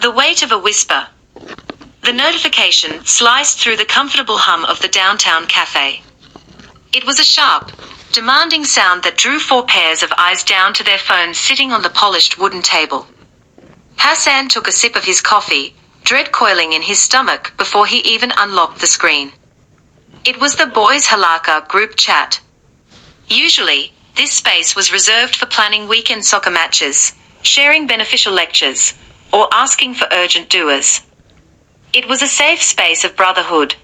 The weight of a whisper. The notification sliced through the comfortable hum of the downtown cafe. It was a sharp, demanding sound that drew 4 pairs of eyes down to their phones sitting on the polished wooden table. Hassan took a sip of his coffee, dread coiling in his stomach before he even unlocked the screen. It was the boys' halakha group chat. Usually, this space was reserved for planning weekend soccer matches, sharing beneficial lectures, or asking for urgent du'as. It was a safe space of brotherhood.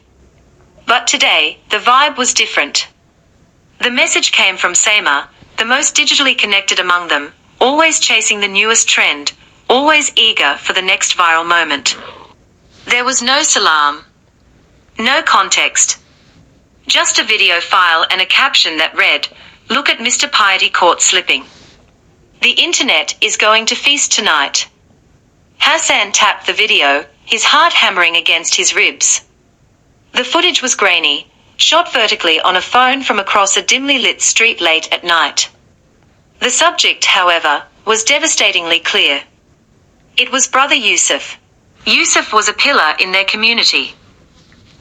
But today, the vibe was different. The message came from Seima, the most digitally connected among them, always chasing the newest trend, always eager for the next viral moment. There was no salam. No context. Just a video file and a caption that read, "Look at Mr. Piety caught slipping. The internet is going to feast tonight." Hassan tapped the video, his heart hammering against his ribs. The footage was grainy, shot vertically on a phone from across a dimly lit street late at night. The subject, however, was devastatingly clear. It was Brother Yusuf. Yusuf was a pillar in their community.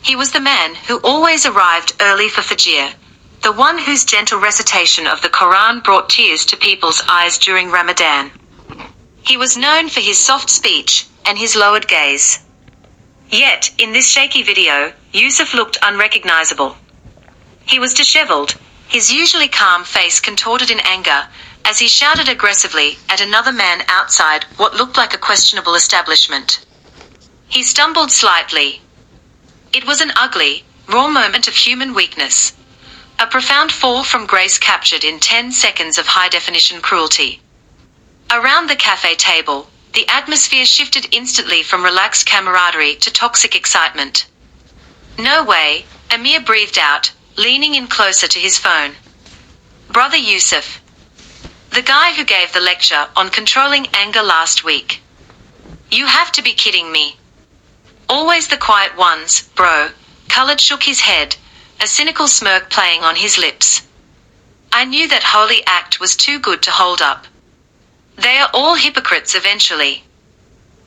He was the man who always arrived early for Fajr, the one whose gentle recitation of the Quran brought tears to people's eyes during Ramadan. He was known for his soft speech and his lowered gaze. Yet, in this shaky video, Yusuf looked unrecognizable. He was disheveled, his usually calm face contorted in anger, as he shouted aggressively at another man outside what looked like a questionable establishment. He stumbled slightly. It was an ugly, raw moment of human weakness. A profound fall from grace captured in 10 seconds of high-definition cruelty. Around the cafe table, the atmosphere shifted instantly from relaxed camaraderie to toxic excitement. "No way," Amir breathed out, leaning in closer to his phone. Brother Yusuf. The guy who gave the lecture on controlling anger last week. "You have to be kidding me." "Always the quiet ones, bro." Khaled shook his head, a cynical smirk playing on his lips. "I knew that holy act was too good to hold up. They are all hypocrites eventually."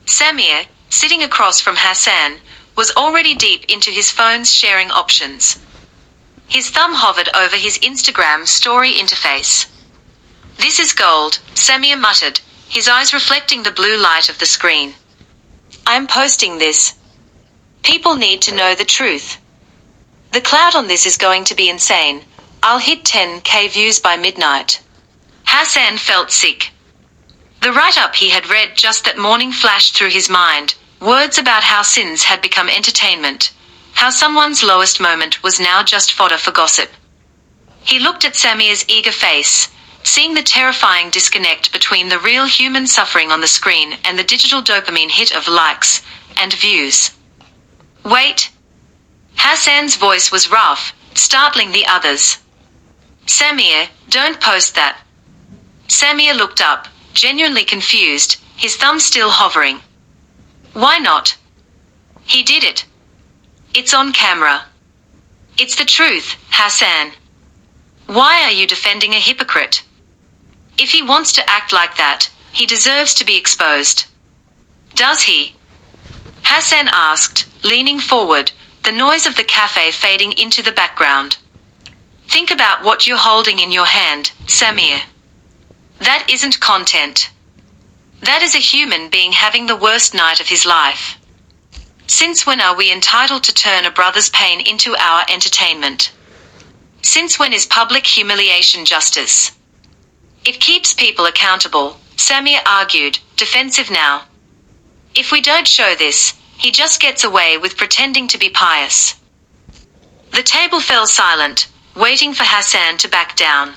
Samir, sitting across from Hassan, was already deep into his phone's sharing options. His thumb hovered over his Instagram story interface. "This is gold," Samir muttered, his eyes reflecting the blue light of the screen. "I'm posting this. People need to know the truth. The clout on this is going to be insane. I'll hit 10K views by midnight." Hassan felt sick. The write-up he had read just that morning flashed through his mind, words about how sins had become entertainment, how someone's lowest moment was now just fodder for gossip. He looked at Samir's eager face, seeing the terrifying disconnect between the real human suffering on the screen and the digital dopamine hit of likes and views. "Wait." Hassan's voice was rough, startling the others. "Samir, don't post that." Samir looked up, genuinely confused, his thumb still hovering. "Why not?" "He did it. It's on camera. It's the truth, Hassan. Why are you defending a hypocrite? If he wants to act like that, he deserves to be exposed." "Does he?" Hassan asked, leaning forward, the noise of the cafe fading into the background. "Think about what you're holding in your hand, Samir. That isn't content. That is a human being having the worst night of his life. Since when are we entitled to turn a brother's pain into our entertainment? Since when is public humiliation justice? It keeps people accountable," Samir argued, defensive now. "If we don't show this, he just gets away with pretending to be pious." The table fell silent, waiting for Hassan to back down.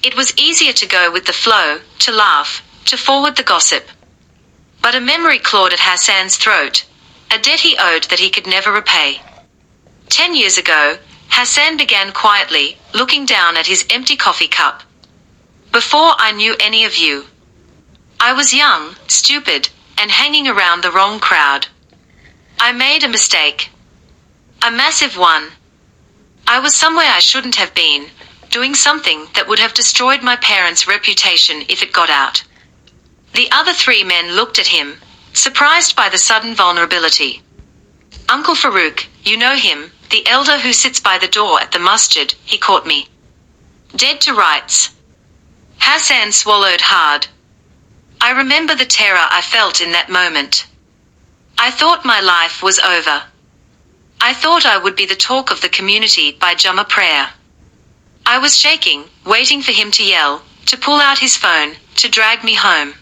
It was easier to go with the flow, to laugh, to forward the gossip. But a memory clawed at Hassan's throat, a debt he owed that he could never repay. 10 years ago, Hassan began quietly, looking down at his empty coffee cup. "Before I knew any of you. I was young, stupid, and hanging around the wrong crowd. I made a mistake. A massive one. I was somewhere I shouldn't have been, doing something that would have destroyed my parents' reputation if it got out." The other 3 men looked at him, surprised by the sudden vulnerability. Uncle Farouk, you know him, the elder who sits by the door at the masjid, he caught me. Dead to rights. Hassan swallowed hard. I remember the terror I felt in that moment. I thought my life was over. I thought I would be the talk of the community by Jummah prayer. I was shaking, waiting for him to yell, to pull out his phone, to drag me home.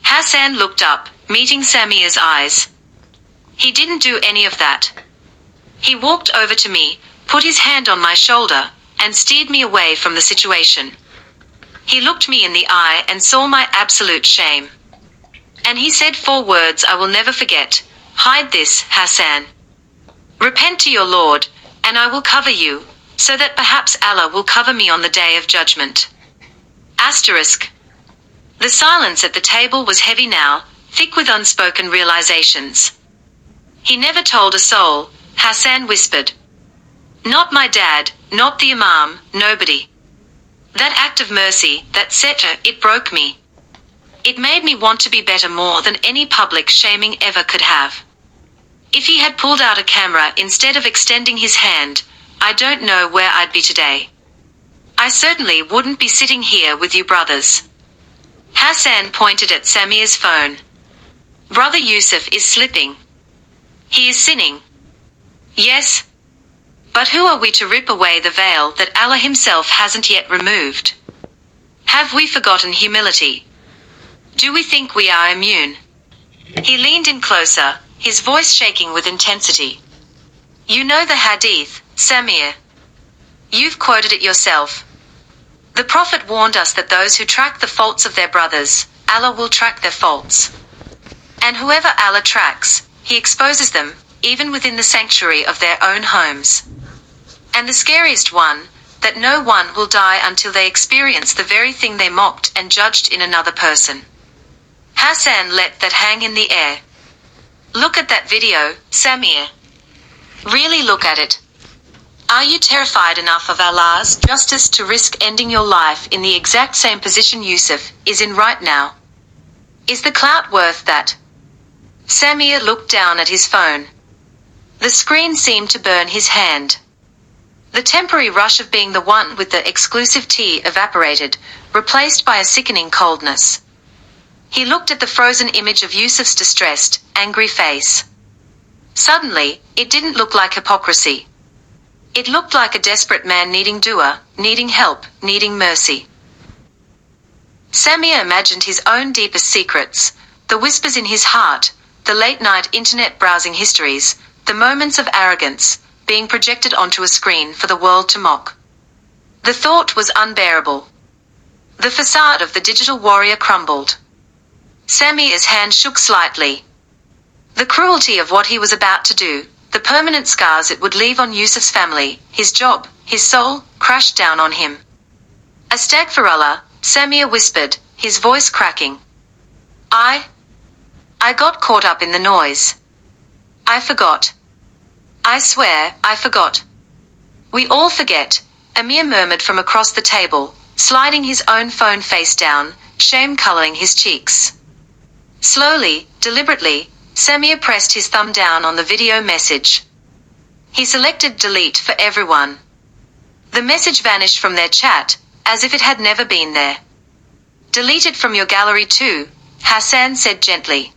Hassan looked up, meeting Samia's eyes. He didn't do any of that. He walked over to me, put his hand on my shoulder, and steered me away from the situation. He looked me in the eye and saw my absolute shame. And he said 4 words I will never forget. Hide this, Hassan. Repent to your Lord, and I will cover you, so that perhaps Allah will cover me on the day of judgment. Asterisk. The silence at the table was heavy now, thick with unspoken realizations. He never told a soul, Hassan whispered. Not my dad, not the Imam, nobody. That act of mercy, that Setr, it broke me. It made me want to be better more than any public shaming ever could have. If he had pulled out a camera instead of extending his hand, I don't know where I'd be today. I certainly wouldn't be sitting here with you brothers. Hassan pointed at Samia's phone. Brother Yusuf is slipping. He is sinning. Yes. But who are we to rip away the veil that Allah himself hasn't yet removed? Have we forgotten humility? Do we think we are immune? He leaned in closer, his voice shaking with intensity. You know the hadith, Samir. You've quoted it yourself. The Prophet warned us that those who track the faults of their brothers, Allah will track their faults. And whoever Allah tracks, he exposes them, even within the sanctuary of their own homes. And the scariest one, that no one will die until they experience the very thing they mocked and judged in another person. Hassan let that hang in the air. Look at that video, Samir. Really look at it. Are you terrified enough of Allah's justice to risk ending your life in the exact same position Yusuf is in right now? Is the clout worth that? Samir looked down at his phone. The screen seemed to burn his hand. The temporary rush of being the one with the exclusive tea evaporated, replaced by a sickening coldness. He looked at the frozen image of Yusuf's distressed, angry face. Suddenly, it didn't look like hypocrisy. It looked like a desperate man needing dua, needing help, needing mercy. Samir imagined his own deepest secrets, the whispers in his heart, the late-night internet browsing histories, the moments of arrogance, being projected onto a screen for the world to mock. The thought was unbearable. The facade of the digital warrior crumbled. Samir's hand shook slightly. The cruelty of what he was about to do, the permanent scars it would leave on Yusuf's family, his job, his soul, crashed down on him. Astaghfirullah, Samir whispered, his voice cracking. I got caught up in the noise. I forgot. I swear, I forgot. We all forget, Amir murmured from across the table, sliding his own phone face down, shame coloring his cheeks. Slowly, deliberately, Samir pressed his thumb down on the video message. He selected delete for everyone. The message vanished from their chat, as if it had never been there. Delete it from your gallery too, Hassan said gently.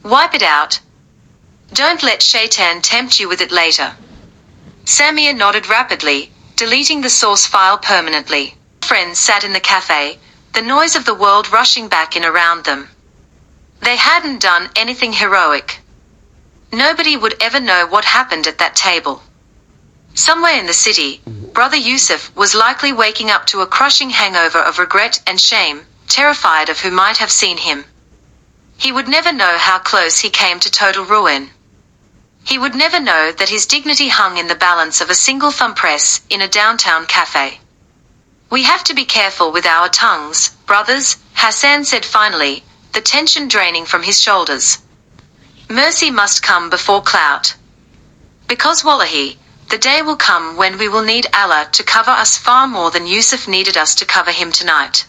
Wipe it out. Don't let Shaitan tempt you with it later. Samir nodded rapidly, deleting the source file permanently. Friends sat in the cafe, the noise of the world rushing back in around them. They hadn't done anything heroic. Nobody would ever know what happened at that table. Somewhere in the city, Brother Yusuf was likely waking up to a crushing hangover of regret and shame, terrified of who might have seen him. He would never know how close he came to total ruin. He would never know that his dignity hung in the balance of a single thumb press in a downtown cafe. We have to be careful with our tongues, brothers, Hassan said finally, the tension draining from his shoulders. Mercy must come before clout. Because wallahi, the day will come when we will need Allah to cover us far more than Yusuf needed us to cover him tonight.